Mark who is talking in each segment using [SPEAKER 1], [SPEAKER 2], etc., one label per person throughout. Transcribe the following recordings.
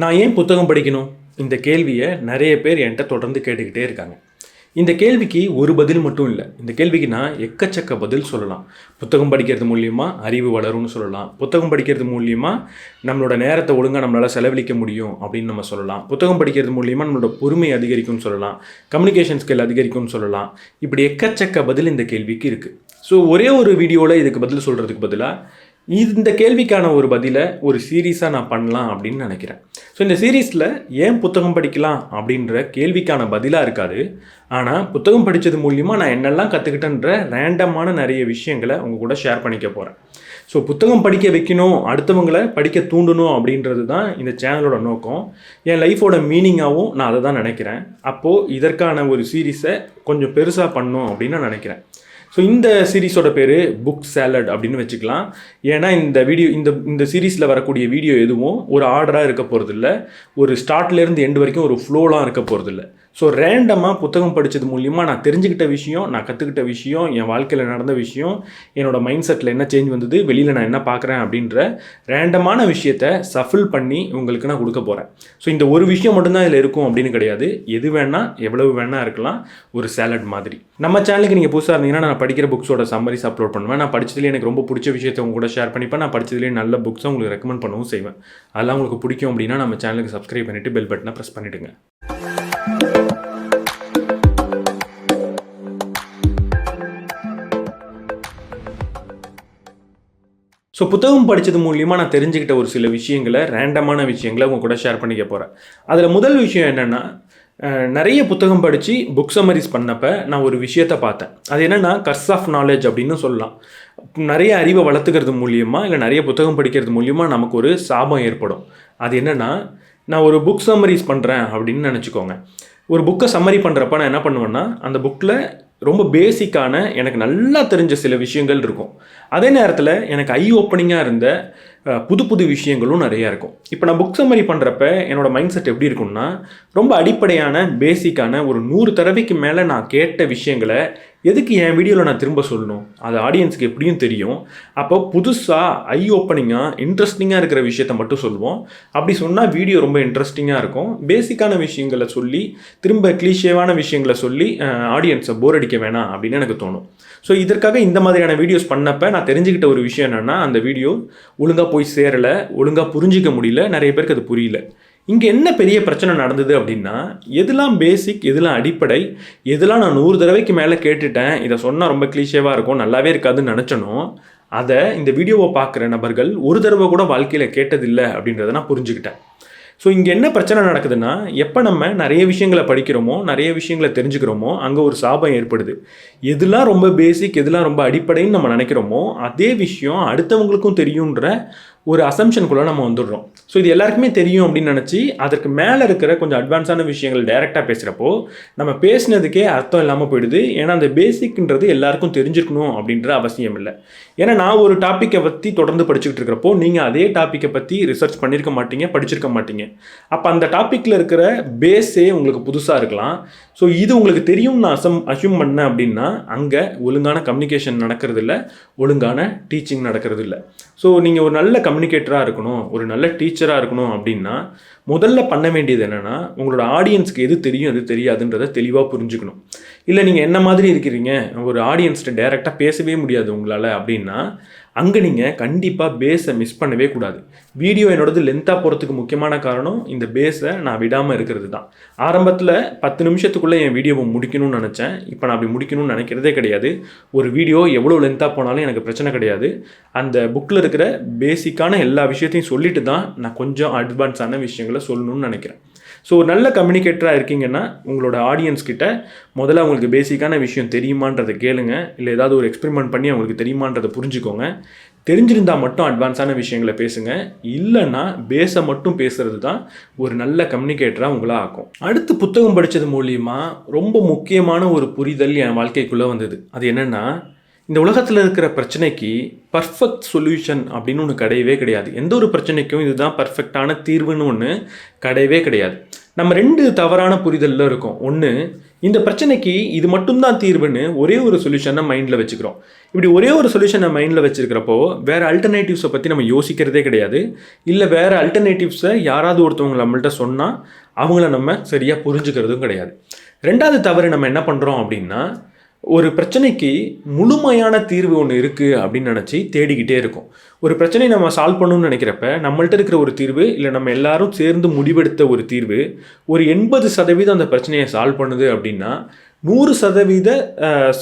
[SPEAKER 1] நான் ஏன் புத்தகம் படிக்கணும்? இந்த கேள்வியை நிறைய பேர் என்கிட்ட தொடர்ந்து கேட்டுக்கிட்டே இருக்காங்க. இந்த கேள்விக்கு ஒரு பதில் மட்டும் இல்லை. இந்த கேள்விக்கு நான் எக்கச்சக்க பதில் சொல்லலாம். புத்தகம் படிக்கிறது மூலிமா அறிவு வளரும்னு சொல்லலாம். புத்தகம் படிக்கிறது மூலிமா நம்மளோட நேரத்தை ஒழுங்காக நம்மளால் செலவழிக்க முடியும் அப்படின்னு நம்ம சொல்லலாம். புத்தகம் படிக்கிறது மூலிமா நம்மளோட பொறுமை அதிகரிக்கும்னு சொல்லலாம். கம்யூனிகேஷன் ஸ்கில் அதிகரிக்கும்னு சொல்லலாம். இப்படி எக்கச்சக்க பதில் இந்த கேள்விக்கு இருக்குது. ஸோ ஒரே ஒரு வீடியோவில் இதுக்கு பதில் சொல்கிறதுக்கு பதிலாக இந்த கேள்விக்கான ஒரு பதிலை ஒரு சீரீஸாக நான் பண்ணலாம் அப்படின்னு நினைக்கிறேன். ஸோ இந்த சீரீஸில் ஏன் புத்தகம் படிக்கலாம் அப்படின்ற கேள்விக்கான பதிலாக இருக்காது. ஆனால் புத்தகம் படித்தது மூலிமா நான் என்னெல்லாம் கற்றுக்கிட்டேன்ற ரேண்டமான நிறைய விஷயங்களை உங்கள் கூட ஷேர் பண்ணிக்க போகிறேன். ஸோ புத்தகம் படிக்க வைக்கணும், அடுத்தவங்களை படிக்க தூண்டணும் அப்படின்றது தான் இந்த சேனலோட நோக்கம். என் லைஃபோட மீனிங்காகவும் நான் அதை தான் நினைக்கிறேன். அப்போது இதற்கான ஒரு சீரீஸை கொஞ்சம் பெருசாக பண்ணணும் அப்படின்னு நான் நினைக்கிறேன். ஸோ இந்த சீரீஸோட பேர் புக் சேலட் அப்படின்னு வச்சுக்கலாம். ஏன்னா இந்த சீரீஸில் வரக்கூடிய வீடியோ எதுவும் ஒரு ஆர்டராக இருக்க போகிறதில்ல, ஒரு ஸ்டார்ட்லேருந்து எண்டு வரைக்கும் ஒரு ஃப்ளோலாம் இருக்க போகிறதில்ல. ஸோ ரேண்டமாக புத்தகம் படித்தது மூலிமா நான் தெரிஞ்சுக்கிட்ட விஷயம், நான் கற்றுக்கிட்ட விஷயம், என் வாழ்க்கையில் நடந்த விஷயம், என்னோடய மைண்ட் செட்டில் என்ன சேஞ்ச் வந்தது, வெளியில் நான் என்ன பார்க்குறேன் அப்படின்ற ரேண்டமான விஷயத்தை சஃபில் பண்ணி உங்களுக்கு நான் கொடுக்க போகிறேன். ஸோ இந்த ஒரு விஷயம் மட்டும்தான் இதில் இருக்கும் அப்படின்னு கிடையாது. எது வேணால் எவ்வளவு வேணால் இருக்கலாம், ஒரு சேலட் மாதிரி. நம்ம சேனலுக்கு நீங்கள் புதுசாக இருந்தீங்கன்னா நான் படிக்கிற புக்ஸோட சம்மரிஸ் அப்லோட் பண்ணுவேன். நான் படித்ததுலேயே எனக்கு ரொம்ப பிடிச்ச விஷயத்தை உங்க கூட ஷேர் பண்ணிப்பேன். நான் படித்ததுலேயே நல்ல புக்ஸை உங்களுக்கு ரெக்கமெண்ட் பண்ணவும் செய்வேன். அதெல்லாம் உங்களுக்கு பிடிக்கும் அப்படின்னா நம்ம சேனலுக்கு சப்ஸ்கிரைப் பண்ணிவிட்டு பெல் பட்டனை ப்ரெஸ் பண்ணிவிடுங்க. ஸோ புத்தகம் படித்தது மூலிமா நான் தெரிஞ்சுக்கிட்ட ஒரு சில விஷயங்களை, ரேண்டமான விஷயங்களை உங்கள் கூட ஷேர் பண்ணிக்க போகிறேன். அதில் முதல் விஷயம் என்னென்னா, நிறைய புத்தகம் படித்து புக் சம்மரிஸ் பண்ணப்போ நான் ஒரு விஷயத்தை பார்த்தேன். அது என்னென்னா கர்ஸ் ஆஃப் நாலேஜ் அப்படின்னு சொல்லலாம். நிறைய அறிவை வளர்த்துக்கிறது மூலியமாக இல்லை நிறைய புத்தகம் படிக்கிறது மூலியமாக நமக்கு ஒரு சாபம் ஏற்படும். அது என்னென்னா, நான் ஒரு புக் சம்மரிஸ் பண்ணுறேன் அப்படின்னு நினச்சிக்கோங்க. ஒரு புக்கை சம்மரி பண்ணுறப்ப நான் என்ன பண்ணுவேன்னா, அந்த புக்கில் ரொம்ப பேசிக்கான எனக்கு நல்லா தெரிஞ்ச சில விஷயங்கள் இருக்கும். அதே நேரத்தில் எனக்கு ஐ ஓப்பனிங்காக இருந்த புது புது விஷயங்களும் நிறையா இருக்கும். இப்போ நான் புக் சம்மரி பண்ணுறப்ப என்னோடய மைண்ட் செட் எப்படி இருக்கும்னா, ரொம்ப அடிப்படையான பேசிக்கான ஒரு 100 தடவைக்கு மேலே நான் கேட்ட விஷயங்களை எதுக்கு என் வீடியோவில் நான் திரும்ப சொல்லணும்? அது ஆடியன்ஸுக்கு எப்படியும் தெரியும். அப்போ புதுசாக ஐ ஓப்பனிங்காக இன்ட்ரெஸ்டிங்காக இருக்கிற விஷயத்த மட்டும் சொல்லுவோம். அப்படி சொன்னால் வீடியோ ரொம்ப இன்ட்ரெஸ்டிங்காக இருக்கும். பேசிக்கான விஷயங்களை சொல்லி திரும்ப கிளீஷேவான விஷயங்களை சொல்லி ஆடியன்ஸை போர் அடிக்க வேணாம் அப்படின்னு எனக்கு தோணும். ஸோ இதற்காக இந்த மாதிரியான வீடியோஸ் பண்ணப்போ நான் தெரிஞ்சுக்கிட்ட ஒரு விஷயம் என்னென்னா, அந்த வீடியோ ஒழுங்காக போய் சேரலை, ஒழுங்காக புரிஞ்சிக்க முடியல, நிறைய பேருக்கு அது புரியல. இங்கே என்ன பெரிய பிரச்சனை நடந்தது அப்படின்னா, எதெல்லாம் பேசிக், எதெல்லாம் அடிப்படை, எதெல்லாம் நான் 100 தடவைக்கு மேலே கேட்டுட்டேன், இதை சொன்னால் ரொம்ப கிளீஷேவாக இருக்கும், நல்லாவே இருக்காதுன்னு நினச்சனோ, அதை இந்த வீடியோவை பார்க்குற நபர்கள் ஒரு தடவை கூட வாழ்க்கையில் கேட்டதில்லை அப்படின்றத நான் புரிஞ்சுக்கிட்டேன். ஸோ இங்கே என்ன பிரச்சனை நடக்குதுன்னா, எப்போ நம்ம நிறைய விஷயங்களை படிக்கிறோமோ, நிறைய விஷயங்களை தெரிஞ்சுக்கிறோமோ, அங்கே ஒரு சாபம் ஏற்படுது. எதெல்லாம் ரொம்ப பேசிக், எதெல்லாம் ரொம்ப அடிப்படைன்னு நம்ம நினைக்கிறோமோ, அதே விஷயம் அடுத்தவங்களுக்கும் தெரியுன்ற ஒரு அசம்ஷனுக்குள்ளே நம்ம வந்துடுறோம். ஸோ இது எல்லாருக்குமே தெரியும் அப்படின்னு நினச்சி அதற்கு மேலே இருக்கிற கொஞ்சம் அட்வான்ஸான விஷயங்கள் டைரெக்டாக பேசுகிறப்போ நம்ம பேசினதுக்கே அர்த்தம் இல்லாமல் போயிடுது. ஏன்னா அந்த பேசிக்ன்றது எல்லாருக்கும் தெரிஞ்சிருக்கணும் அப்படின்ற அவசியம் இல்லை. ஏன்னா நான் ஒரு டாப்பிக்கை பற்றி தொடர்ந்து படிச்சுக்கிட்டு இருக்கிறப்போ நீங்கள் அதே டாப்பிக்கை பற்றி ரிசர்ச் பண்ணியிருக்க மாட்டீங்க, படிச்சிருக்க மாட்டீங்க. அப்போ அந்த டாப்பிக்கில் இருக்கிற பேஸே உங்களுக்கு புதுசாக இருக்கலாம். ஸோ இது உங்களுக்கு தெரியும் நான் அஸ்யூம் பண்ணேன் அப்படின்னா அங்கே ஒழுங்கான கம்யூனிகேஷன் நடக்கிறது இல்லை, ஒழுங்கான டீச்சிங் நடக்கிறது இல்லை. ஸோ நீங்கள் ஒரு நல்ல கம்யூனிகேட்டராக இருக்கணும், ஒரு நல்ல டீச்சராக இருக்கணும் அப்படின்னா முதல்ல பண்ண வேண்டியது என்னென்னா, உங்களோட ஆடியன்ஸ்க்கு எது தெரியும் எது தெரியாதுன்றதை தெளிவாக புரிஞ்சுக்கணும். இல்லை நீங்கள் என்ன மாதிரி இருக்கிறீங்க, ஒரு ஆடியன்ஸ்கிட்ட டைரெக்டாக பேசவே முடியாது உங்களால் அப்படின்னா அங்கே நீங்கள் கண்டிப்பாக பேஸை மிஸ் பண்ணவே கூடாது. வீடியோ என்னோடது லென்த்தாக போகிறதுக்கு முக்கியமான காரணம் இந்த பேஸை நான் விடாமல் இருக்கிறது தான். ஆரம்பத்தில் 10 நிமிஷத்துக்குள்ளே என் வீடியோவை முடிக்கணும்னு நினச்சேன். இப்போ நான் அப்படி முடிக்கணும்னு நினைக்கிறதே கிடையாது. ஒரு வீடியோ எவ்வளோ லென்த்தாக போனாலும் எனக்கு பிரச்சனை கிடையாது. அந்த புக்கில் இருக்கிற பேசிக்கான எல்லா விஷயத்தையும் சொல்லிட்டு தான் நான் கொஞ்சம் அட்வான்ஸான விஷயங்களை சொல்லணும்னு நினைக்கிறேன். ஸோ ஒரு நல்ல கம்யூனிகேட்டராக இருக்கீங்கன்னா உங்களோட ஆடியன்ஸ் கிட்ட முதல்ல அவங்களுக்கு பேசிக்கான விஷயம் தெரியுமான்றதை கேளுங்க. இல்லை ஏதாவது ஒரு எக்ஸ்பெரிமெண்ட் பண்ணி அவங்களுக்கு தெரியுமான்றதை புரிஞ்சுக்கோங்க. தெரிஞ்சிருந்தால் மட்டும் அட்வான்ஸான விஷயங்களை பேசுங்க. இல்லைன்னா பேஸை மட்டும் பேசுகிறது தான் ஒரு நல்ல கம்யூனிகேட்டராக உங்களை ஆக்கும். அடுத்து புத்தகம் படித்தது மூலிமா ரொம்ப முக்கியமான ஒரு புரிதல் என் வாழ்க்கைக்குள்ளே வந்தது. அது என்னென்னா, இந்த உலகத்தில் இருக்கிற பிரச்சனைக்கு பர்ஃபெக்ட் சொல்யூஷன் அப்படின்னு ஒன்று கிடையவே கிடையாது. எந்த ஒரு பிரச்சனைக்கும் இதுதான் பர்ஃபெக்டான தீர்வுன்னு ஒன்று கிடையவே கிடையாது. நம்ம 2 தவறான புரிதலில் இருக்கோம். ஒன்று, இந்த பிரச்சனைக்கு இது மட்டும்தான் தீர்வுன்னு ஒரே ஒரு சொல்யூஷனை மைண்டில் வச்சுக்கிறோம். இப்படி ஒரே ஒரு சொல்யூஷனை மைண்டில் வச்சுருக்கிறப்போ வேறு அல்டர்னேட்டிவ்ஸை பற்றி நம்ம யோசிக்கிறதே கிடையாது. இல்லை வேறு அல்டர்னேட்டிவ்ஸை யாராவது ஒருத்தவங்க நம்மள்ட்ட சொன்னால் அவங்கள நம்ம சரியாக புரிஞ்சுக்கிறதும் கிடையாது. ரெண்டாவது தவறு நம்ம என்ன பண்ணுறோம் அப்படின்னா, ஒரு பிரச்சனைக்கு முழுமையான தீர்வு ஒன்று இருக்குது அப்படின்னு நினச்சி தேடிக்கிட்டே இருக்கும். ஒரு பிரச்சனையை நம்ம சால்வ் பண்ணணும்னு நினைக்கிறப்ப நம்மள்ட்ட இருக்கிற ஒரு தீர்வு இல்லை நம்ம எல்லாரும் சேர்ந்து முடிவெடுத்த ஒரு தீர்வு ஒரு 80% அந்த பிரச்சனையை சால்வ் பண்ணுது அப்படின்னா 100%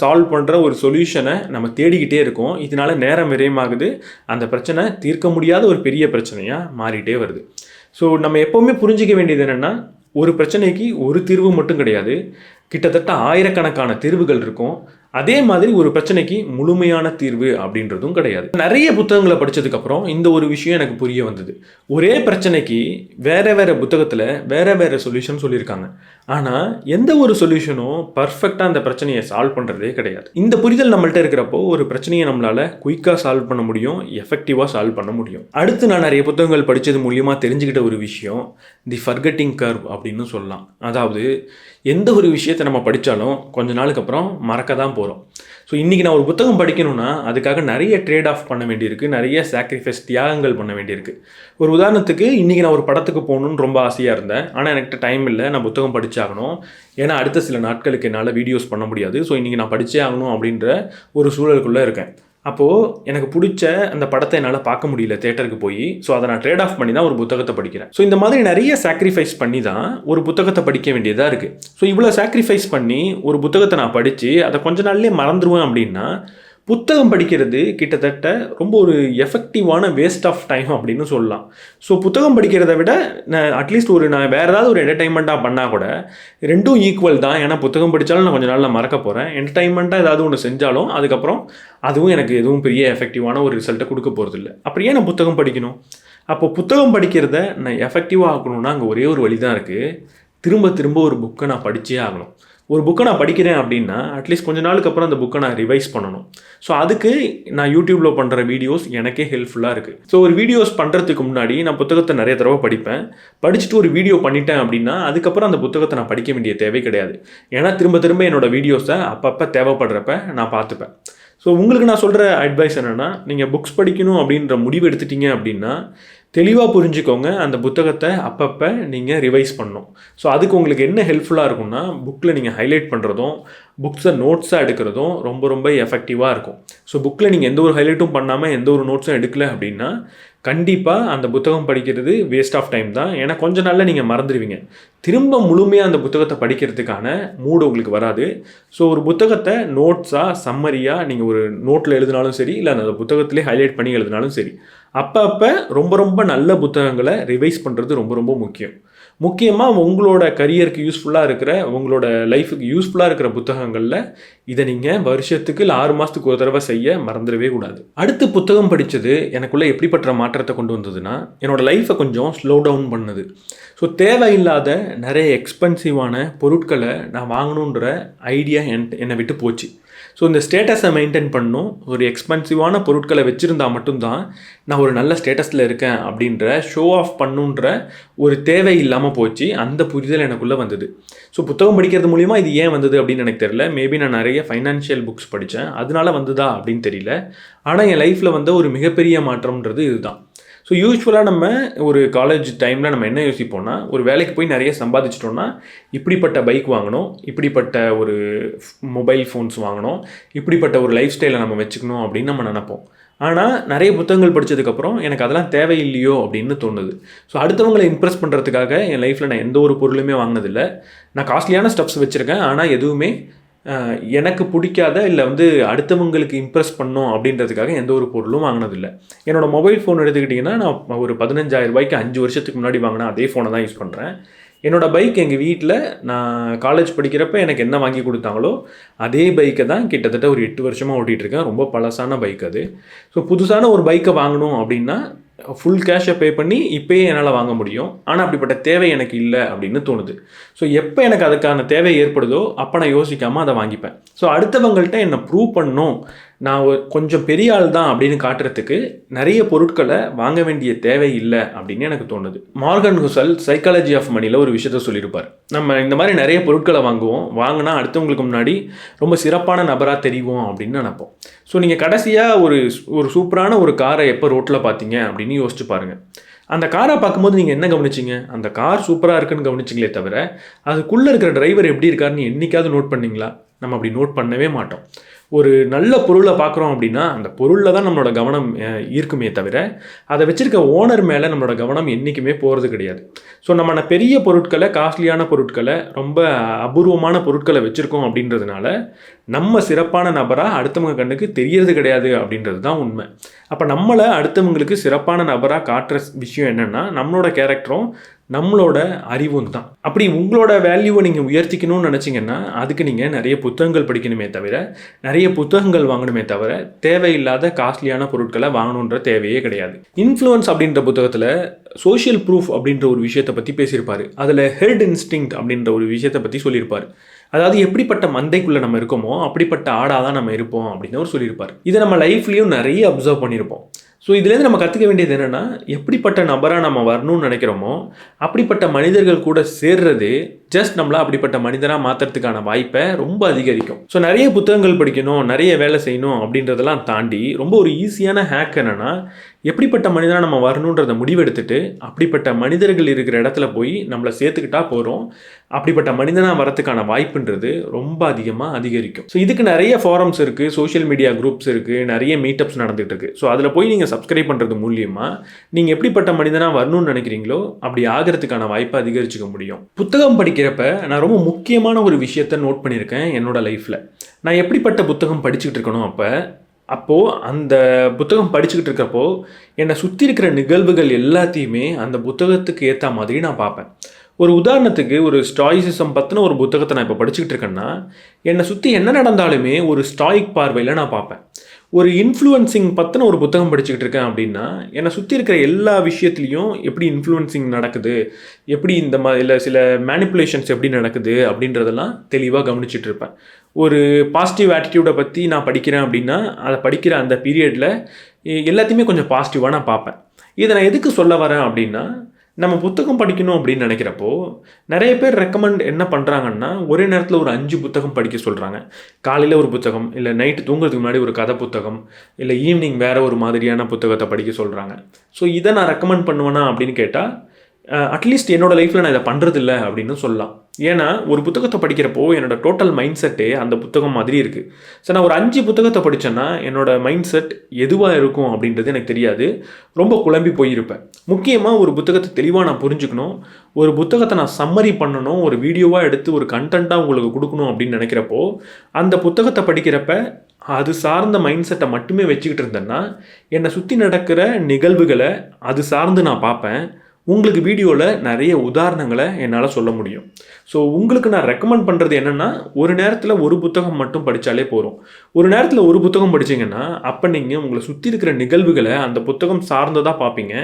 [SPEAKER 1] சால்வ் பண்ணுற ஒரு சொல்யூஷனை நம்ம தேடிக்கிட்டே இருக்கோம். இதனால நேரம் விரயமாகுது. அந்த பிரச்சனை தீர்க்க முடியாத ஒரு பெரிய பிரச்சனையாக மாறிட்டே வருது. ஸோ நம்ம எப்போவுமே புரிஞ்சிக்க வேண்டியது என்னென்னா, ஒரு பிரச்சனைக்கு ஒரு தீர்வு மட்டும் கிடையாது, கிட்டத்தட்ட ஆயிரக்கணக்கான தீர்வுகள் இருக்கும். அதே மாதிரி ஒரு பிரச்சனைக்கு முழுமையான தீர்வு அப்படின்றதும் கிடையாது. நிறைய புத்தகங்களை படித்ததுக்கப்புறம் இந்த ஒரு விஷயம் எனக்கு புரிய வந்தது. ஒரே பிரச்சனைக்கு வேறு வேறு புத்தகத்தில் வேறு வேறு சொல்யூஷன் சொல்லியிருக்காங்க. ஆனால் எந்த ஒரு சொல்யூஷனும் பர்ஃபெக்டாக அந்த பிரச்சனையை சால்வ் பண்ணுறதே கிடையாது. இந்த புரிதல் நம்மள்ட்ட இருக்கிறப்போ ஒரு பிரச்சனையை நம்மளால் குயிக்காக சால்வ் பண்ண முடியும், எஃபெக்டிவாக சால்வ் பண்ண முடியும். அடுத்து நான் நிறைய புத்தகங்கள் படித்தது மூலியமாக தெரிஞ்சுக்கிட்ட ஒரு விஷயம் தி ஃபர்கெட்டிங் கர்வ் அப்படின்னு சொல்லலாம். அதாவது எந்த ஒரு விஷயத்தை நம்ம படித்தாலும் கொஞ்ச நாளுக்கு அப்புறம் மறக்க தான் போகிறோம். ஸோ இன்றைக்கி நான் ஒரு புத்தகம் படிக்கணும்னா அதுக்காக நிறைய ட்ரேட் ஆஃப் பண்ண வேண்டியிருக்கு, நிறைய சாக்ரிஃபைஸ் தியாகங்கள் பண்ண வேண்டியிருக்கு. ஒரு உதாரணத்துக்கு இன்றைக்கி நான் ஒரு படத்துக்கு போகணுன்னு ரொம்ப ஆசையாக இருந்தேன். ஆனால் எனக்கு டைம் இல்லை, நான் புத்தகம் படித்தாகணும். ஏன்னா அடுத்த சில நாட்களுக்கு என்னால் வீடியோஸ் பண்ண முடியாது. ஸோ இன்றைக்கி நான் படித்தே ஆகணும் அப்படின்ற ஒரு சூழலுக்குள்ளே இருக்கேன். அப்போது எனக்கு பிடிச்ச அந்த படத்தை என்னால் பார்க்க முடியல தேட்டருக்கு போய். ஸோ அதை நான் ட்ரேட் ஆஃப் பண்ணி தான் ஒரு புத்தகத்தை படிக்கிறேன். ஸோ இந்த மாதிரி நிறைய சாக்ரிஃபைஸ் பண்ணி தான் ஒரு புத்தகத்தை படிக்க வேண்டியதாக இருக்குது. ஸோ இவ்வளோ சாக்ரிஃபைஸ் பண்ணி ஒரு புத்தகத்தை நான் படித்து அதை கொஞ்ச நாள்லேயே மறந்துடுவேன் அப்படின்னா புத்தகம் படிக்கிறது கிட்டத்தட்ட ரொம்ப ஒரு எஃபெக்டிவான வேஸ்ட் ஆஃப் டைம் அப்படின்னு சொல்லலாம். ஸோ புத்தகம் படிக்கிறத விட அட்லீஸ்ட் நான் வேறு ஏதாவது ஒரு என்டர்டைன்மெண்ட்டாக பண்ணால் கூட ரெண்டும் ஈக்குவல் தான். ஏன்னா புத்தகம் படித்தாலும் நான் கொஞ்சம் நாளில் மறக்க போகிறேன். என்டர்டைன்மெண்ட்டாக ஏதாவது ஒன்று செஞ்சாலும் அதுக்கப்புறம் அதுவும் எனக்கு எதுவும் பெரிய எஃபெக்டிவான ஒரு ரிசல்ட்டை கொடுக்க போகிறதில்ல. அப்படியே நான் புத்தகம் படிக்கணும். அப்போ புத்தகம் படிக்கிறத நான் எஃபெக்டிவாக ஆக்கணும்னா அங்கே ஒரே ஒரு வழி தான் இருக்குது. திரும்ப திரும்ப ஒரு புக்கை நான் படித்தே ஆகணும். ஒரு புக்கை நான் படிக்கிறேன் அப்படின்னா அட்லீஸ்ட் கொஞ்ச நாளுக்கு அப்புறம் அந்த புக்கை நான் ரிவைஸ் பண்ணணும். ஸோ அதுக்கு நான் யூடியூப்பில் பண்ணுற வீடியோஸ் எனக்கே ஹெல்ப்ஃபுல்லாக இருக்குது. ஸோ ஒரு வீடியோஸ் பண்ணுறதுக்கு முன்னாடி நான் புத்தகத்தை நிறைய தடவை படிப்பேன். படிச்சுட்டு ஒரு வீடியோ பண்ணிட்டேன் அப்படின்னா அதுக்கப்புறம் அந்த புத்தகத்தை நான் படிக்க வேண்டிய தேவை கிடையாது. ஏன்னா திரும்ப திரும்ப என்னோடய வீடியோஸை அப்பப்போ தேவைப்படுறப்ப நான் பார்த்துப்பேன். ஸோ உங்களுக்கு நான் சொல்கிற அட்வைஸ் என்னென்னா, நீங்கள் புக்ஸ் படிக்கணும் அப்படின்ற முடிவு எடுத்துட்டீங்க அப்படின்னா தெளிவாக புரிஞ்சுக்கோங்க, அந்த புத்தகத்தை அப்பப்போ நீங்கள் ரிவைஸ் பண்ணணும். ஸோ அதுக்கு உங்களுக்கு என்ன ஹெல்ப்ஃபுல்லாக இருக்கும்னா புக்கில் நீங்கள் ஹைலைட் பண்ணுறதும் புக்ஸை நோட்ஸாக எடுக்கிறதும் ரொம்ப ரொம்ப எஃபெக்டிவாக இருக்கும். ஸோ புக்கில் நீங்கள் எந்த ஒரு ஹைலைட்டும் பண்ணாமல் எந்த ஒரு நோட்ஸும் எடுக்கலை அப்படின்னா கண்டிப்பாக அந்த புத்தகம் படிக்கிறது வேஸ்ட் ஆஃப் டைம் தான். ஏன்னா கொஞ்ச நாளில் நீங்கள் மறந்துடுவீங்க. திரும்ப முழுமையாக அந்த புத்தகத்தை படிக்கிறதுக்கான மூடு உங்களுக்கு வராது. ஸோ ஒரு புத்தகத்தை நோட்ஸாக சம்மரியாக நீங்கள் ஒரு நோட்டில் எழுதினாலும் சரி, இல்லை அந்த புத்தகத்திலே ஹைலைட் பண்ணி எழுதினாலும் சரி, அப்பப்போ ரொம்ப ரொம்ப நல்ல புத்தகங்களை ரிவைஸ் பண்ணுறது ரொம்ப ரொம்ப முக்கியம். முக்கியமாக உங்களோட கரியருக்கு யூஸ்ஃபுல்லாக இருக்கிற, உங்களோட லைஃபுக்கு யூஸ்ஃபுல்லாக இருக்கிற புத்தகங்களில் இதை நீங்கள் வருஷத்துக்கு இல்லை 6 மாதத்துக்கு ஒரு தடவை செய்ய மறந்துடவே கூடாது. அடுத்து புத்தகம் படித்தது எனக்குள்ளே எப்படிப்பட்ட மாற்றத்தை கொண்டு வந்ததுன்னா, என்னோடய லைஃப்பை கொஞ்சம் ஸ்லோ டவுன் பண்ணுது. ஸோ தேவையில்லாத நிறைய எக்ஸ்பென்சிவான பொருட்களை நான் வாங்கணுன்ற ஐடியா என்னை விட்டு போச்சு. ஸோ இந்த ஸ்டேட்டஸை மெயின்டைன் பண்ணணும். ஒரு எக்ஸ்பென்சிவான பொருட்களை வச்சுருந்தா மட்டும்தான் நான் ஒரு நல்ல ஸ்டேட்டஸில் இருக்கேன் அப்படின்ற ஷோ ஆஃப் பண்ணுன்ற ஒரு தேவை இல்லாமல் போச்சு. அந்த புரிதல் எனக்குள்ளே வந்தது. ஸோ புத்தகம் படிக்கிறது மூலிமா இது ஏன் வந்தது அப்படின்னு எனக்கு தெரியல. மேபி நான் நிறைய ஃபைனான்ஷியல் புக்ஸ் படித்தேன், அதனால வந்ததா அப்படின்னு தெரியல. ஆனால் என் லைஃப்பில் வந்த ஒரு மிகப்பெரிய மாற்றம்ன்றது இதுதான். ஸோ யூஸ்வலாக நம்ம ஒரு காலேஜ் டைமில் நம்ம என்ன யோசிப்போம்னா, ஒரு வேலைக்கு போய் நிறைய சம்பாதிச்சிட்டோம்னா இப்படிப்பட்ட பைக் வாங்கணும், இப்படிப்பட்ட ஒரு மொபைல் ஃபோன்ஸ் வாங்கணும், இப்படிப்பட்ட ஒரு லைஃப் ஸ்டைலை நம்ம வச்சுக்கணும் அப்படின்னு நம்ம நினைப்போம். ஆனால் நிறைய புத்தகங்கள் படித்ததுக்கப்புறம் எனக்கு அதெல்லாம் தேவையில்லையோ அப்படின்னு தோணுது. ஸோ அடுத்தவங்களை இம்ப்ரெஸ் பண்ணுறதுக்காக என் லைஃப்பில் நான் எந்த ஒரு பொருளுமே வாங்கினதில்லை. நான் காஸ்ட்லியான ஸ்டப்ஸ் வச்சுருக்கேன், ஆனால் எதுவுமே எனக்கு பிடிக்காத இல்லை அடுத்தவங்களுக்கு இம்ப்ரெஸ் பண்ணோம் அப்படின்றதுக்காக எந்த ஒரு பொருளும் வாங்கினதில்லை. என்னோடய மொபைல் ஃபோன் எடுத்துக்கிட்டிங்கன்னா நான் ஒரு 15,000 ரூபாய்க்கு 5 வருஷத்துக்கு முன்னாடி வாங்கினா அதே ஃபோனை தான் யூஸ் பண்ணுறேன். என்னோடய பைக் எங்கள் வீட்டில் நான் காலேஜ் படிக்கிறப்ப எனக்கு என்ன வாங்கி கொடுத்தாங்களோ அதே பைக்கை தான் கிட்டத்தட்ட ஒரு 8 வருஷமாக ஓட்டிகிட்ருக்கேன். ரொம்ப பழசான பைக் அது. ஸோ புதுசான ஒரு பைக்கை வாங்கணும் அப்படின்னா ஃபுல் கேஷை பே பண்ணி இப்போயே என்னால் வாங்க முடியும். ஆனால் அப்படிப்பட்ட தேவை எனக்கு இல்லை அப்படின்னு தோணுது. ஸோ எப்போ எனக்கு அதுக்கான தேவை ஏற்படுதோ அப்போ நான் யோசிக்காமல் அதை வாங்கிப்பேன். ஸோ அடுத்தவங்கள்ட்ட என்னை ப்ரூவ் பண்ணணும், நான் கொஞ்சம் பெரிய ஆள் தான் அப்படின்னு காட்டுறதுக்கு நிறைய பொருட்களை வாங்க வேண்டிய தேவை இல்லை அப்படின்னு எனக்கு தோணுது. மார்கன் ஹுசல் சைக்காலஜி ஆஃப் மணியில் ஒரு விஷயத்த சொல்லியிருப்பார். நம்ம இந்த மாதிரி நிறைய பொருட்களை வாங்கினா அடுத்தவங்களுக்கு முன்னாடி ரொம்ப சிறப்பான நபராக தெரியும் அப்படின்னு நினைப்போம். ஸோ நீங்கள் கடைசியாக ஒரு சூப்பரான ஒரு காரை எப்போ ரோட்டில் பார்த்தீங்க அப்படின்னு யோசிச்சு பாருங்கள். அந்த காரை பார்க்கும்போது நீங்கள் என்ன கவனிச்சிங்க? அந்த கார் சூப்பராக இருக்குன்னு கவனிச்சிங்களே தவிர அதுக்குள்ளே இருக்கிற டிரைவர் எப்படி இருக்காருன்னு என்னைக்காவது நோட் பண்ணிங்களா? நம்ம அப்படி நோட் பண்ணவே மாட்டோம். ஒரு நல்ல பொருளை பார்க்குறோம் அப்படின்னா அந்த பொருளில் தான் நம்மளோட கவனம் ஈர்க்குமே தவிர அதை வச்சுருக்க ஓனர் மேலே நம்மளோட கவனம் என்றைக்குமே போகிறது கிடையாது. ஸோ நம்ம பெரிய பொருட்களை, காஸ்ட்லியான பொருட்களை, ரொம்ப அபூர்வமான பொருட்களை வச்சுருக்கோம் அப்படின்றதுனால நம்ம சிறப்பான நபராக அடுத்தவங்க கண்ணுக்கு தெரியறது கிடையாது அப்படின்றது தான் உண்மை. அப்போ நம்மளை அடுத்தவங்களுக்கு சிறப்பான நபராக காட்டுற விஷயம் என்னென்னா நம்மளோட கேரக்டரும் நம்மளோட அறிவும் தான். அப்படி உங்களோட வேல்யூவை நீங்கள் உயர்த்திக்கணும்னு நினச்சிங்கன்னா அதுக்கு நீங்கள் நிறைய புத்தகங்கள் படிக்கணுமே தவிர, நிறைய புத்தகங்கள் வாங்கணுமே தவிர தேவையில்லாத காஸ்ட்லியான பொருட்களை வாங்கணுன்ற தேவையே கிடையாது. இன்ஃப்ளூயன்ஸ் அப்படின்ற புத்தகத்தில் சோஷியல் ப்ரூஃப் அப்படின்ற ஒரு விஷயத்தை பற்றி பேசியிருப்பார். அதில் ஹெர்ட் இன்ஸ்டிங்க்ட் அப்படின்ற ஒரு விஷயத்தை பற்றி சொல்லியிருப்பார். அதாவது எப்படிப்பட்ட மந்தைக்குள்ளே நம்ம இருக்கோமோ அப்படிப்பட்ட ஆடாக தான் நம்ம இருப்போம் அப்படின்னு அவர் சொல்லியிருப்பார். இதை நம்ம லைஃப்லேயும் நிறைய அப்சர்வ் பண்ணியிருப்போம். ஸோ இதுலேருந்து நம்ம கற்றுக்க வேண்டியது என்னென்னா, எப்படிப்பட்ட நபராக நம்ம வரணும்னு நினைக்கிறோமோ அப்படிப்பட்ட மனிதர்கள் கூட சேர்றது ஜஸ்ட் நம்மளை அப்படிப்பட்ட மனிதராக மாற்றுறதுக்கான வாய்ப்பை ரொம்ப அதிகரிக்கும். ஸோ நிறைய புத்தகங்கள் படிக்கணும், நிறைய வேலை செய்யணும் அப்படின்றதெல்லாம் தாண்டி ரொம்ப ஒரு ஈஸியான ஹேக் என்னென்னா, எப்படிப்பட்ட மனிதனாக நம்ம வரணுன்றதை முடிவெடுத்துட்டு அப்படிப்பட்ட மனிதர்கள் இருக்கிற இடத்துல போய் நம்மளை சேர்த்துக்கிட்டா போகிறோம். அப்படிப்பட்ட மனிதனாக வரத்துக்கான வாய்ப்புன்றது ரொம்ப அதிகமாக அதிகரிக்கும். ஸோ இதுக்கு நிறைய ஃபாரம்ஸ் இருக்குது, சோஷியல் மீடியா குரூப்ஸ் இருக்குது, நிறைய மீட்டப்ஸ் நடந்துகிட்டு இருக்குது. ஸோ அதில் போய் நீங்கள் சப்ஸ்கிரைப் பண்ணுறது மூலியமாக நீங்கள் எப்படிப்பட்ட மனிதனாக வரணும்னு நினைக்கிறீங்களோ அப்படி ஆகிறதுக்கான வாய்ப்பை அதிகரிச்சுக்க முடியும். புத்தகம் படிக்கிறப்ப நான் ரொம்ப முக்கியமான ஒரு விஷயத்தை நோட் பண்ணியிருக்கேன் என்னோட லைஃப்பில். நான் எப்படிப்பட்ட புத்தகம் படிச்சுக்கிட்டு இருக்கணும் அப்போது அந்த புத்தகம் படிச்சுக்கிட்டு இருக்கிறப்போ என்னை சுற்றி இருக்கிற நிகழ்வுகள் எல்லாத்தையுமே அந்த புத்தகத்துக்கு ஏற்ற மாதிரி நான் பார்ப்பேன். ஒரு உதாரணத்துக்கு ஒரு ஸ்டாயிசிசம் பற்றின ஒரு புத்தகத்தை நான் இப்போ படிச்சுக்கிட்டு இருக்கேன்னா என்னை சுற்றி என்ன நடந்தாலுமே ஒரு ஸ்டாயிக் பார்வையில் நான் பார்ப்பேன். ஒரு இன்ஃப்ளூயன்சிங் பற்றின ஒரு புத்தகம் படிச்சுக்கிட்டு இருக்கேன் அப்படின்னா என்னை சுற்றி இருக்கிற எல்லா விஷயத்துலையும் எப்படி இன்ஃப்ளூயன்சிங் நடக்குது, எப்படி இந்த இல்லை சில மேனிப்புலேஷன்ஸ் எப்படி நடக்குது அப்படின்றதெல்லாம் தெளிவாக கவனிச்சுட்டு இருப்பேன். ஒரு பாசிட்டிவ் ஆட்டிடியூடை பற்றி நான் படிக்கிறேன் அப்படின்னா அதை படிக்கிற அந்த பீரியடில் எல்லாத்தையுமே கொஞ்சம் பாசிட்டிவாக நான் பார்ப்பேன். இதை நான் எதுக்கு சொல்ல வரேன் அப்படின்னா, நம்ம புத்தகம் படிக்கணும் அப்படின்னு நினைக்கிறப்போ நிறைய பேர் ரெக்கமெண்ட் என்ன பண்ணுறாங்கன்னா ஒரே நேரத்தில் ஒரு 5 புத்தகம் படிக்க சொல்கிறாங்க. காலையில் ஒரு புத்தகம், இல்லை நைட்டு தூங்குறதுக்கு முன்னாடி ஒரு கதை புத்தகம், இல்லை ஈவினிங் வேறு ஒரு மாதிரியான புத்தகத்தை படிக்க சொல்கிறாங்க. ஸோ இதை நான் ரெக்கமெண்ட் பண்ணுவேனா அப்படின்னு கேட்டால் அட்லீஸ்ட் என்னோடய லைஃப்பில் நான் இதை பண்ணுறதில்ல அப்படின்னு சொல்லலாம். ஏன்னா ஒரு புத்தகத்தை படிக்கிறப்போ என்னோடய டோட்டல் மைண்ட் செட்டே அந்த புத்தகம் மாதிரி இருக்குது. ஸோ நான் ஒரு 5 புத்தகத்தை படித்தேன்னா என்னோடய மைண்ட் செட் எதுவாக இருக்கும் அப்படின்றது எனக்கு தெரியாது, ரொம்ப குழம்பி போயிருப்பேன். முக்கியமாக ஒரு புத்தகத்தை தெளிவாக நான் புரிஞ்சுக்கணும், ஒரு புத்தகத்தை நான் சம்மரி பண்ணணும், ஒரு வீடியோவாக எடுத்து ஒரு கண்டென்ட்டாக உங்களுக்கு கொடுக்கணும் அப்படின்னு நினைக்கிறப்போ அந்த புத்தகத்தை படிக்கிறப்ப அது சார்ந்த மைண்ட் செட்டை மட்டுமே வச்சுக்கிட்டு இருந்தேன்னா என்னை சுற்றி நடக்கிற நிகழ்வுகளை அது சார்ந்து நான் பார்ப்பேன். உங்களுக்கு வீடியோவில் நிறைய உதாரணங்களை என்னால் சொல்ல முடியும். ஸோ உங்களுக்கு நான் ரெக்கமெண்ட் பண்ணுறது என்னென்னா, ஒரு நேரத்தில் ஒரு புத்தகம் மட்டும் படித்தாலே போதும். ஒரு நேரத்தில் ஒரு புத்தகம் படிச்சிங்கன்னா அப்போ நீங்கள் உங்களை சுற்றி இருக்கிற நிகழ்வுகளை அந்த புத்தகம் சார்ந்ததாக பார்ப்பீங்க.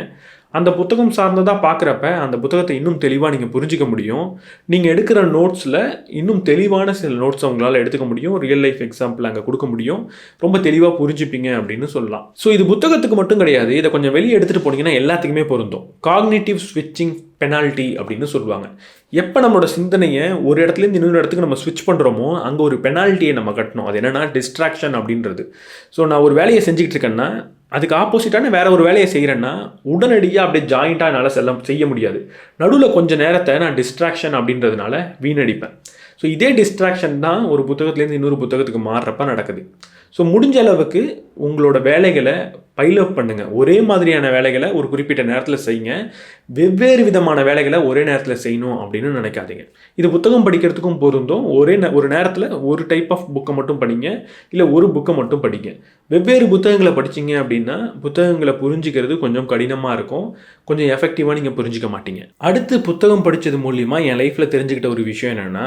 [SPEAKER 1] அந்த புத்தகம் சார்ந்ததாக பார்க்குறப்ப அந்த புத்தகத்தை இன்னும் தெளிவாக நீங்கள் புரிஞ்சிக்க முடியும். நீங்கள் எடுக்கிற நோட்ஸில் இன்னும் தெளிவான சில நோட்ஸை உங்களால் எடுத்துக்க முடியும். ரியல் லைஃப் எக்ஸாம்பிள் அங்கே கொடுக்க முடியும். ரொம்ப தெளிவாக புரிஞ்சுப்பீங்க அப்படின்னு சொல்லலாம். ஸோ இது புத்தகத்துக்கு மட்டும் கிடையாது, இதை கொஞ்சம் வெளியே எடுத்துகிட்டு போனீங்கன்னா எல்லாத்துக்குமே பொருந்தும். காக்னிட்டிவ் ஸ்விட்சிங் பெனால்ட்டி அப்படின்னு சொல்லுவாங்க. எப்போ நம்மளோட சிந்தனையை ஒரு இடத்துலேருந்து இன்னொரு இடத்துக்கு நம்ம ஸ்விட்ச் பண்ணுறோமோ அங்கே ஒரு பெனால்ட்டியை நம்ம கட்டணும். அது என்னென்னா டிஸ்ட்ராக்ஷன் அப்படின்றது. ஸோ நான் ஒரு வேலையை செஞ்சுக்கிட்டு இருக்கேன்னா அதுக்கு ஆப்போசிட்டான வேறு ஒரு வேலையை செய்கிறேன்னா உடனடியாக அப்படியே ஜாயிண்ட்டாக என்னால் செய்ய முடியாது. நடுவில் கொஞ்சம் நேரத்தை நான் டிஸ்ட்ராக்ஷன் அப்படின்றதுனால வீணடிப்பேன். ஸோ இதே டிஸ்ட்ராக்ஷன் தான் ஒரு புத்தகத்துலேருந்து இன்னொரு புத்தகத்துக்கு மாறுறப்ப நடக்குது. ஸோ முடிஞ்ச அளவுக்கு உங்களோட வேலைகளை பைலப் பண்ணுங்கள். ஒரே மாதிரியான வேலைகளை ஒரு குறிப்பிட்ட நேரத்தில் செய்யுங்க. வெவ்வேறு விதமான வேலைகளை ஒரே நேரத்தில் செய்யணும் அப்படின்னு நினைக்காதீங்க. இது புத்தகம் படிக்கிறதுக்கும் பொருந்தும். ஒரு நேரத்தில் ஒரு டைப் ஆஃப் புக்கை மட்டும் படிங்க, இல்லை ஒரு புக்கை மட்டும் படிங்க. வெவ்வேறு புத்தகங்களை படிச்சிங்க அப்படின்னா புத்தகங்களை புரிஞ்சிக்கிறது கொஞ்சம் கடினமாக இருக்கும், கொஞ்சம் எஃபெக்டிவாக நீங்கள் புரிஞ்சிக்க மாட்டீங்க. அடுத்து புத்தகம் படித்தது மூலியமாக என் லைஃப்பில் தெரிஞ்சுக்கிட்ட ஒரு விஷயம் என்னென்னா,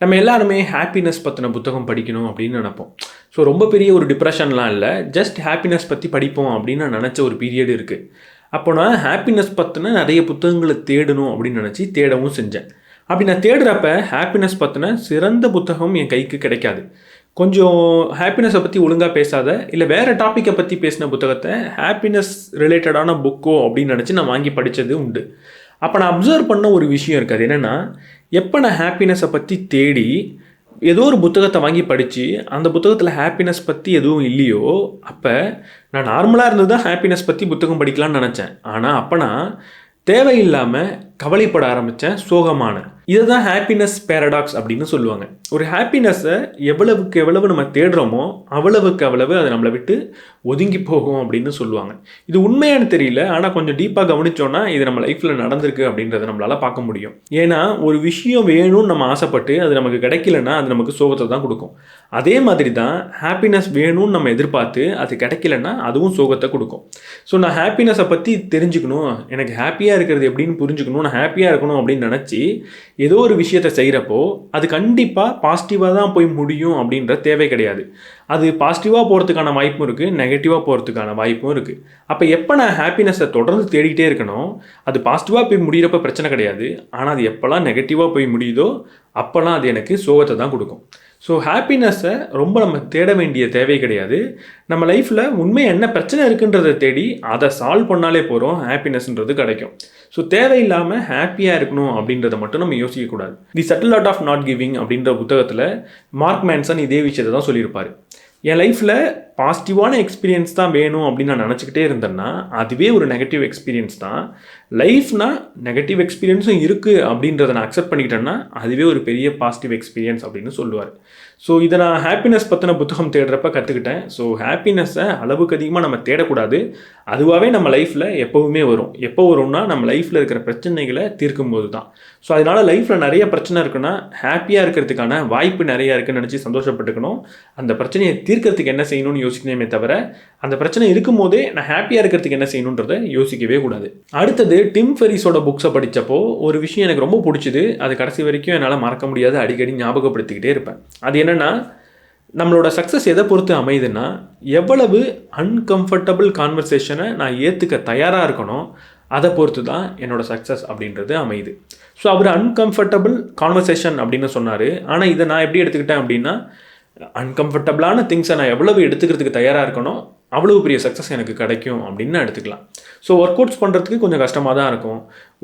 [SPEAKER 1] நம்ம எல்லாருமே ஹாப்பினஸ் பற்றின புத்தகம் படிக்கணும் அப்படின்னு நினைப்போம். ஸோ ரொம்ப பெரிய ஒரு டிப்ரெஷன்லாம் இல்லை, ஜஸ்ட் ஹாப்பினஸ் பற்றி படிப்போம் அப்படின்னு நான் நினச்ச ஒரு பீரியட் இருக்குது. அப்போ நான் ஹாப்பினஸ் பற்றின நிறைய புத்தகங்களை தேடணும் அப்படின்னு நினச்சி தேடவும் செஞ்சேன். அப்படி நான் தேடுறப்ப ஹாப்பினஸ் பற்றின சிறந்த புத்தகம் என் கைக்கு கிடைக்காது. கொஞ்சம் ஹாப்பினஸை பற்றி ஒழுங்காக பேசாத இல்லை வேறு டாப்பிக்கை பற்றி பேசின புத்தகத்தை ஹாப்பினஸ் ரிலேட்டடான புக்கோ அப்படின்னு நினச்சி நான் வாங்கி படித்தது உண்டு. அப்போ நான் அப்சர்வ் பண்ண ஒரு விஷயம் இருக்குது. அது என்னென்னா, எப்போ நான் ஹாப்பினஸை பற்றி தேடி ஏதோ ஒரு புத்தகத்தை வாங்கி படித்து அந்த புத்தகத்தில் ஹாப்பினஸ் பற்றி எதுவும் இல்லையோ, அப்போ நான் நார்மலாக இருந்து தான் ஹாப்பினஸ் பற்றி புத்தகம் படிக்கலான்னு நினச்சேன். ஆனால் அப்போ நான் தேவையில்லாமல் கவலைப்பட ஆரம்பித்தேன், சோகமான. இதை தான் ஹாப்பினஸ் பேரடாக்ஸ் அப்படின்னு சொல்லுவாங்க. ஒரு ஹாப்பினஸை எவ்வளவுக்கு எவ்வளவு நம்ம தேடுறோமோ அவ்வளவுக்கு அவ்வளவு அதை நம்மளை விட்டு ஒதுங்கி போகும் அப்படின்னு சொல்லுவாங்க. இது உண்மையானு தெரியல, ஆனால் கொஞ்சம் டீப்பாக கவனித்தோன்னா இது நம்ம லைஃப்பில் நடந்திருக்கு அப்படின்றத நம்மளால் பார்க்க முடியும். ஏன்னா ஒரு விஷயம் வேணும்னு நம்ம ஆசைப்பட்டு அது நமக்கு கிடைக்கலன்னா அது நமக்கு சோகத்தை தான் கொடுக்கும். அதே மாதிரி தான் ஹாப்பினஸ் வேணும்னு நம்ம எதிர்பார்த்து அது கிடைக்கலன்னா அதுவும் சோகத்தை கொடுக்கும். ஸோ நான் ஹாப்பினஸை பற்றி தெரிஞ்சுக்கணும், எனக்கு ஹாப்பியாக இருக்கிறது எப்படின்னு புரிஞ்சுக்கணும், நான் ஹாப்பியாக இருக்கணும் அப்படின்னு நினச்சி ஏதோ ஒரு விஷயத்தை செய்கிறப்போ அது கண்டிப்பாக பாசிட்டிவாக தான் போய் முடியும் அப்படின்ற தேவை கிடையாது. அது பாசிட்டிவாக போகிறதுக்கான வாய்ப்பும் இருக்குது, நெகட்டிவாக போகிறதுக்கான வாய்ப்பும் இருக்குது. அப்போ எப்போ நான் ஹாப்பினஸை தொடர்ந்து தேடிக்கிட்டே இருக்கணும், அது பாசிட்டிவாக போய் முடிகிறப்ப பிரச்சனை கிடையாது. ஆனால் அது எப்போல்லாம் நெகட்டிவாக போய் முடியுதோ அப்போல்லாம் அது எனக்கு சோகத்தை தான் கொடுக்கும். ஸோ ஹாப்பினஸை ரொம்ப நம்ம தேட வேண்டிய தேவை கிடையாது. நம்ம லைஃப்பில் உண்மை என்ன பிரச்சனை இருக்குன்றதை தேடி அதை சால்வ் பண்ணாலே போகிறோம், ஹாப்பினஸ்ன்றது கிடைக்கும். ஸோ தேவையில்லாமல் ஹாப்பியாக இருக்கணும் அப்படின்றத மட்டும் நம்ம யோசிக்கக்கூடாது. The subtle art of not giving அப்படின்ற புத்தகத்தில் மார்க் மேன்சன் இதே விஷயத்தை தான் சொல்லியிருப்பார். என் லைஃப்பில் பாசிட்டிவான எக்ஸ்பீரியன்ஸ் தான் வேணும் அப்படின்னு நான் நினச்சிக்கிட்டே இருந்தேன்னா அதுவே ஒரு நெகட்டிவ் எக்ஸ்பீரியன்ஸ் தான். லைஃப்னால் நெகட்டிவ் எக்ஸ்பீரியன்ஸும் இருக்குது அப்படின்றத நான் அக்செப்ட் பண்ணிக்கிட்டேன்னா அதுவே ஒரு பெரிய பாசிட்டிவ் எக்ஸ்பீரியன்ஸ் அப்படின்னு சொல்லுவார். ஸோ இதை நான் ஹாப்பினஸ் பற்றின புத்தகம் தேடுறப்ப கற்றுக்கிட்டேன். ஸோ ஹாப்பினஸை அளவுக்கு அதிகமாக நம்ம தேடக்கூடாது, அதுவாகவே நம்ம லைஃப்பில் எப்போவுமே வரும். எப்போ வரும்னா நம்ம லைஃப்பில் இருக்கிற பிரச்சனைகளை தீர்க்கும் போது தான். ஸோ அதனால் லைஃப்பில் நிறைய பிரச்சனை இருக்குன்னா ஹாப்பியாக இருக்கிறதுக்கான வாய்ப்பு நிறையா இருக்குன்னு நினச்சி சந்தோஷப்பட்டுக்கணும். அந்த பிரச்சனையை தீர்க்கறதுக்கு என்ன செய்யணும்னு யோசிக்கணுமே தவிர அந்த பிரச்சனை இருக்கும் போதே நான் ஹாப்பியாக இருக்கிறதுக்கு என்ன செய்யணுன்றதை யோசிக்கவே கூடாது. அடுத்தது டிம் ஃபெரிஸோட புக்ஸை படித்தப்போ ஒரு விஷயம் எனக்கு ரொம்ப பிடிச்சிது. அது கடைசி வரைக்கும் என்னால் மறக்க முடியாது, அடிக்கடி ஞாபகப்படுத்திக்கிட்டே இருப்பேன். அது என்னென்னா, நம்மளோட சக்ஸஸ் எதை பொறுத்து அமையுதுன்னா எவ்வளவு அன்கம்ஃபர்டபுள் கான்வர்சேஷனை நான் ஏற்றுக்க தயாராக இருக்கணும் அதை பொறுத்து தான் என்னோடய சக்ஸஸ் அப்படின்றது அமையுது. ஸோ அவர் அன்கம்ஃபர்டபுள் கான்வர்சேஷன் அப்படின்னு சொன்னார். ஆனால் இதை நான் எப்படி எடுத்துக்கிட்டேன் அப்படின்னா, அன்கம்ஃபர்டபுளான திங்ஸை நான் எவ்வளவு எடுத்துக்கிறதுக்கு தயாராக இருக்கணும் அவ்வளோ பெரிய சக்ஸஸ் எனக்கு கிடைக்கும் அப்படின்னு எடுத்துக்கலாம். ஸோ ஒர்க் அவுட்ஸ் பண்ணுறதுக்கு கொஞ்சம் கஷ்டமாக தான் இருக்கும்,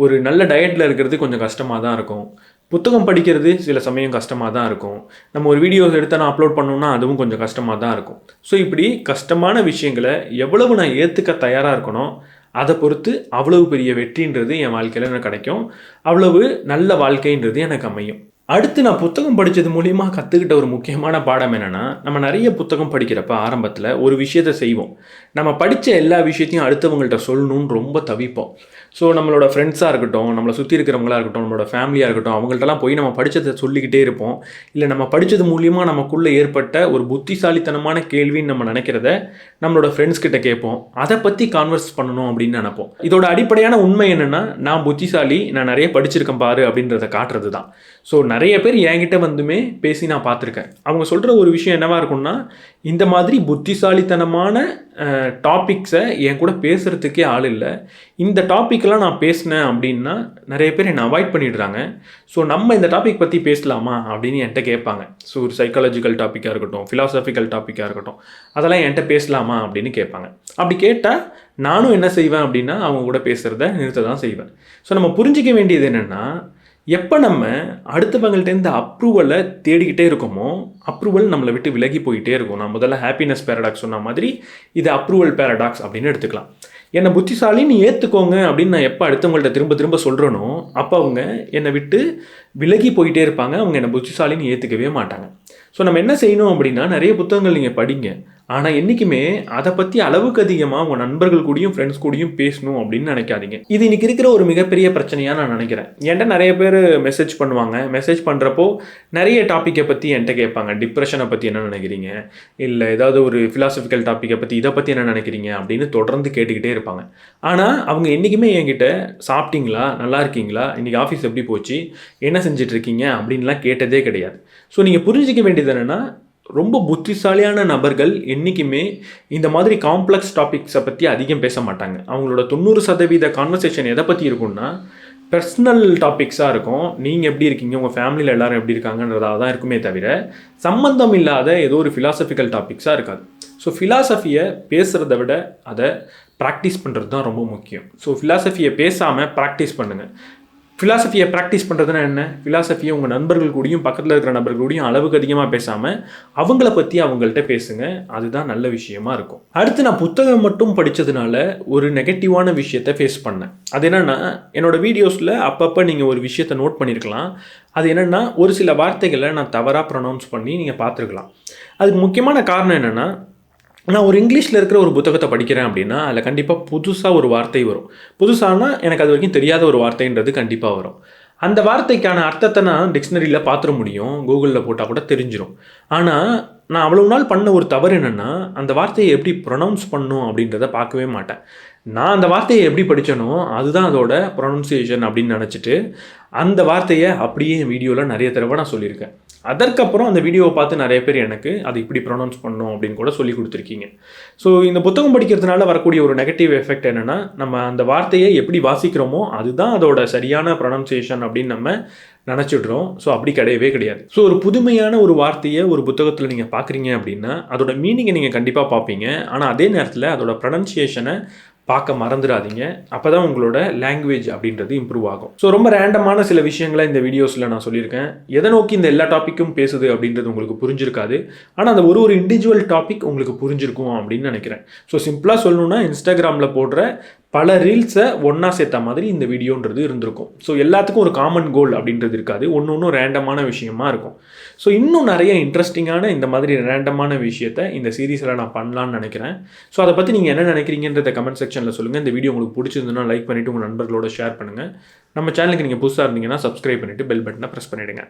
[SPEAKER 1] ஒரு நல்ல டயட்டில் இருக்கிறது கொஞ்சம் கஷ்டமாக தான் இருக்கும், புத்தகம் படிக்கிறது சில சமயம் கஷ்டமாக தான் இருக்கும், நம்ம ஒரு வீடியோஸ் எடுத்து நான் அப்லோட் பண்ணோம்னா அதுவும் கொஞ்சம் கஷ்டமாக தான் இருக்கும். ஸோ இப்படி கஷ்டமான விஷயங்களை எவ்வளவு நான் ஏற்றுக்க தயாராக இருக்கணும் அதை பொறுத்து அவ்வளவு பெரிய வெற்றின்றது என் வாழ்க்கையில் எனக்கு கிடைக்கும், அவ்வளவு நல்ல வாழ்க்கைன்றது எனக்கு அமையும். அடுத்து நான் புத்தகம் படித்தது மூலிமா கற்றுக்கிட்ட ஒரு முக்கியமான பாடம் என்னென்னா, நம்ம நிறைய புத்தகம் படிக்கிறப்ப ஆரம்பத்தில் ஒரு விஷயத்தை செய்வோம், நம்ம படித்த எல்லா விஷயத்தையும் அடுத்தவங்கள்ட்ட சொல்லணும்னு ரொம்ப தவிப்போம். ஸோ நம்மளோட ஃப்ரெண்ட்ஸாக இருக்கட்டும், நம்மளை சுற்றி இருக்கிறவங்களா இருக்கட்டும், நம்மளோட ஃபேமிலியாக இருக்கட்டும், அவங்கள்ட்டலாம் போய் நம்ம படித்ததை சொல்லிக்கிட்டே இருப்போம். இல்லை நம்ம படித்தது மூலிமா நமக்குள்ளே ஏற்பட்ட ஒரு புத்திசாலித்தனமான கேள்வின்னு நம்ம நினைக்கிறத நம்மளோட ஃப்ரெண்ட்ஸ் கிட்ட கேட்போம், அதை பற்றி கான்வர்ஸ் பண்ணணும் அப்படின்னு நினைப்போம். இதோட அடிப்படையான உண்மை என்னென்னா, நான் புத்திசாலி, நான் நிறைய படிச்சிருக்கேன் பாரு அப்படின்றத காட்டுறது தான். ஸோ நிறைய பேர் என்கிட்ட வந்துமே பேசி நான் பார்த்துருக்கேன். அவங்க சொல்கிற ஒரு விஷயம் என்னவாக இருக்கும்னா, இந்த மாதிரி புத்திசாலித்தனமான டாபிக்ஸை என் கூட பேசுகிறதுக்கே ஆள் இல்லை, இந்த டாப்பிக்கெலாம் நான் பேசினேன் அப்படின்னா நிறைய பேர் என்னை அவாய்ட் பண்ணிடுறாங்க. ஸோ நம்ம இந்த டாபிக் பற்றி பேசலாமா அப்படின்னு என்கிட்ட கேட்பாங்க. ஸோ ஒரு சைக்காலஜிக்கல் டாப்பிக்காக இருக்கட்டும், ஃபிலாசபிக்கல் டாப்பிக்காக இருக்கட்டும், அதெல்லாம் என்கிட்ட பேசலாமா அப்படின்னு கேட்பாங்க. அப்படி கேட்டால் நானும் என்ன செய்வேன் அப்படின்னா அவங்க கூட பேசுகிறத நிறுத்த தான் செய்வேன். ஸோ நம்ம புரிஞ்சிக்க வேண்டியது என்னென்னா, எப்போ நம்ம அடுத்தவங்கள்ட்டேருந்து அப்ரூவலை தேடிக்கிட்டே இருக்கோமோ அப்ரூவல் நம்மளை விட்டு விலகி போயிட்டே இருக்கும். நான் முதல்ல ஹாப்பினஸ் பேரடாக்ஸ் சொன்ன மாதிரி இது அப்ரூவல் பேரடாக்ஸ் அப்படின்னு எடுத்துக்கலாம். என்னை புத்திசாலின்னு ஏற்றுக்கோங்க அப்படின்னு நான் எப்போ அடுத்தவங்கள்ட்ட திரும்ப திரும்ப சொல்கிறேனோ அப்போ அவங்க என்னை விட்டு விலகி போயிட்டே இருப்பாங்க, அவங்க என்னை புத்திசாலின்னு ஏற்றுக்கவே மாட்டாங்க. ஸோ நம்ம என்ன செய்யணும் அப்படின்னா, நிறைய புத்தகங்கள் நீங்கள் படிங்க, ஆனால் என்றைக்குமே அதை பற்றி அளவுக்கு அதிகமாக உங்கள் நண்பர்கள் கூடயும் ஃப்ரெண்ட்ஸ் கூடயும் பேசணும் அப்படின்னு நினைக்காதீங்க. இது இன்றைக்கி இருக்கிற ஒரு மிகப்பெரிய பிரச்சனையாக நான் நினைக்கிறேன். என்கிட்ட நிறைய பேர் மெசேஜ் பண்ணுவாங்க, மெசேஜ் பண்ணுறப்போ நிறைய டாப்பிக்கை பற்றி என்கிட்ட கேட்பாங்க. டிப்ரெஷனை பற்றி என்ன நினைக்கிறீங்க, இல்லை ஏதாவது ஒரு ஃபிலாசபிக்கல் டாப்பிக்கை பற்றி இதை பற்றி என்ன நினைக்கிறீங்க அப்படின்னு தொடர்ந்து கேட்டுக்கிட்டே இருப்பாங்க. ஆனால் அவங்க என்றைக்குமே என்கிட்ட சாப்பிட்டீங்களா, நல்லா இருக்கீங்களா, இன்றைக்கி ஆஃபீஸ் எப்படி போச்சு, என்ன செஞ்சிட்ருக்கீங்க அப்படின்லாம் கேட்டதே கிடையாது. ஸோ நீங்கள் புரிஞ்சிக்க வேண்டியது என்னென்னா, ரொம்ப புத்திசாலியான நபர்கள் என்றைக்குமே இந்த மாதிரி காம்ப்ளெக்ஸ் டாபிக்ஸை பற்றி அதிகம் பேச மாட்டாங்க. அவங்களோட 90% கான்வர்சேஷன் எதை பற்றி இருக்குன்னா, பர்சனல் டாபிக்ஸாக இருக்கும். நீங்கள் எப்படி இருக்கீங்க, உங்கள் ஃபேமிலியில் எல்லாரும் எப்படி இருக்காங்கன்றதாக தான் இருக்குமே தவிர சம்மந்தம் இல்லாத ஏதோ ஒரு ஃபிலாசபிக்கல் டாபிக்ஸாக இருக்காது. ஸோ ஃபிலாசபியை பேசுகிறத விட அதை ப்ராக்டிஸ் பண்ணுறது தான் ரொம்ப முக்கியம். ஸோ ஃபிலாசபியை பேசாமல் ப்ராக்டிஸ் பண்ணுங்கள். ஃபிலாசபியை ப்ராக்டிஸ் பண்ணுறதுனா என்ன? ஃபிலாசபியை உங்கள் நண்பர்கள் கூடயும் பக்கத்தில் இருக்கிற நண்பர்கள் கூடயும் அளவுக்கு அதிகமாக பேசாமல் அவங்கள பற்றி அவங்கள்ட்ட பேசுங்க. அதுதான் நல்ல விஷயமா இருக்கும். அடுத்து நான் புத்தகம் மட்டும் படித்ததுனால ஒரு நெகட்டிவான விஷயத்தை ஃபேஸ் பண்ணேன். அது என்னென்னா, என்னோடய வீடியோஸில் அப்பப்போ நீங்கள் ஒரு விஷயத்தை நோட் பண்ணியிருக்கலாம். அது என்னென்னா, ஒரு சில வார்த்தைகளை நான் தவறாக ப்ரொனவுன்ஸ் பண்ணி நீங்கள் பார்த்துருக்கலாம். அதுக்கு முக்கியமான காரணம் என்னென்னா, நான் ஒரு இங்கிலீஷில் இருக்கிற ஒரு புத்தகத்தை படிக்கிறேன் அப்படின்னா அதில் கண்டிப்பாக புதுசாக ஒரு வார்த்தை வரும். புதுசானா எனக்கு அது வரைக்கும் தெரியாத ஒரு வார்த்தைன்றது கண்டிப்பாக வரும். அந்த வார்த்தைக்கான அர்த்தத்தை நான் டிக்ஷனரியில் பார்த்துட முடியும், கூகுளில் போட்டால் கூட தெரிஞ்சிடும். ஆனால் நான் அவ்வளோ நாள் பண்ண ஒரு தவறு என்னென்னா, அந்த வார்த்தையை எப்படி ப்ரொனவுன்ஸ் பண்ணணும் அப்படின்றத பார்க்கவே மாட்டேன். நான் அந்த வார்த்தையை எப்படி படித்தனோ அதுதான் அதோட ப்ரொனவுன்சியேஷன் அப்படின்னு நினச்சிட்டு அந்த வார்த்தையை அப்படியே என் வீடியோவில் நிறைய தடவை நான் சொல்லியிருக்கேன். அதற்கப்புறம் அந்த வீடியோவை பார்த்து நிறைய பேர் எனக்கு அது இப்படி ப்ரொனவுன்ஸ் பண்ணணும் அப்படின்னு கூட சொல்லி கொடுத்துருக்கீங்க. ஸோ இந்த புத்தகம் படிக்கிறதுனால வரக்கூடிய ஒரு நெகட்டிவ் எஃபெக்ட் என்னென்னா, நம்ம அந்த வார்த்தையை எப்படி வாசிக்கிறோமோ அதுதான் அதோட சரியான ப்ரொனவுன்சியேஷன் அப்படின்னு நம்ம நினச்சிடுறோம். ஸோ அப்படி கிடையவே கிடையாது. ஸோ ஒரு புதுமையான ஒரு வார்த்தையை ஒரு புத்தகத்தில் நீங்கள் பார்க்குறீங்க அப்படின்னா அதோட மீனிங்கை நீங்கள் கண்டிப்பாக பார்ப்பீங்க. ஆனால் அதே நேரத்தில் அதோட ப்ரொனன்சியேஷனை பார்க்க மறந்துடாதீங்க. அப்போ தான் உங்களோட லாங்குவேஜ் அப்படின்றது இம்ப்ரூவ் ஆகும். ஸோ ரொம்ப ரேண்டமான சில விஷயங்களை இந்த வீடியோஸில் நான் சொல்லியிருக்கேன். எதை நோக்கி இந்த எல்லா டாப்பிக்கும் பேசுது அப்படின்றது உங்களுக்கு புரிஞ்சிருக்காது. ஆனால் அந்த ஒரு இண்டிவிஜுவல் டாபிக் உங்களுக்கு புரிஞ்சிருக்கும் அப்படின்னு நினைக்கிறேன். ஸோ சிம்பிளாக சொல்லணுன்னா, இன்ஸ்டாகிராமில் போடுற பல ரீல்ஸை ஒன்றா சேர்த்த மாதிரி இந்த வீடியோன்றது இருந்திருக்கும். ஸோ எல்லாத்துக்கும் ஒரு காமன் கோல் அப்படின்றது இருக்காது. ஒன்று ரேண்டமான விஷயமா இருக்கும். ஸோ இன்னும் நிறைய இன்ட்ரெஸ்டிங்கான இந்த மாதிரி ரேண்டமான விஷயத்தை இந்த சீரீஸில் நான் பண்ணலான்னு நினைக்கிறேன். ஸோ அதை பற்றி நீங்கள் என்ன நினைக்கிறீங்கன்றத கமெண்ட் செக்ஷனில் சொல்லுங்கள். இந்த வீடியோ உங்களுக்கு பிடிச்சிருந்துன்னா லைக் பண்ணிவிட்டு உங்கள் நண்பர்களோட ஷேர் பண்ணுங்கள். நம்ம சேனலுக்கு நீங்கள் புதுசாக இருந்தீங்கன்னா சப்ஸ்கிரைப் பண்ணிவிட்டு பெல் பட்டனை ப்ரெஸ் பண்ணிவிடுங்க.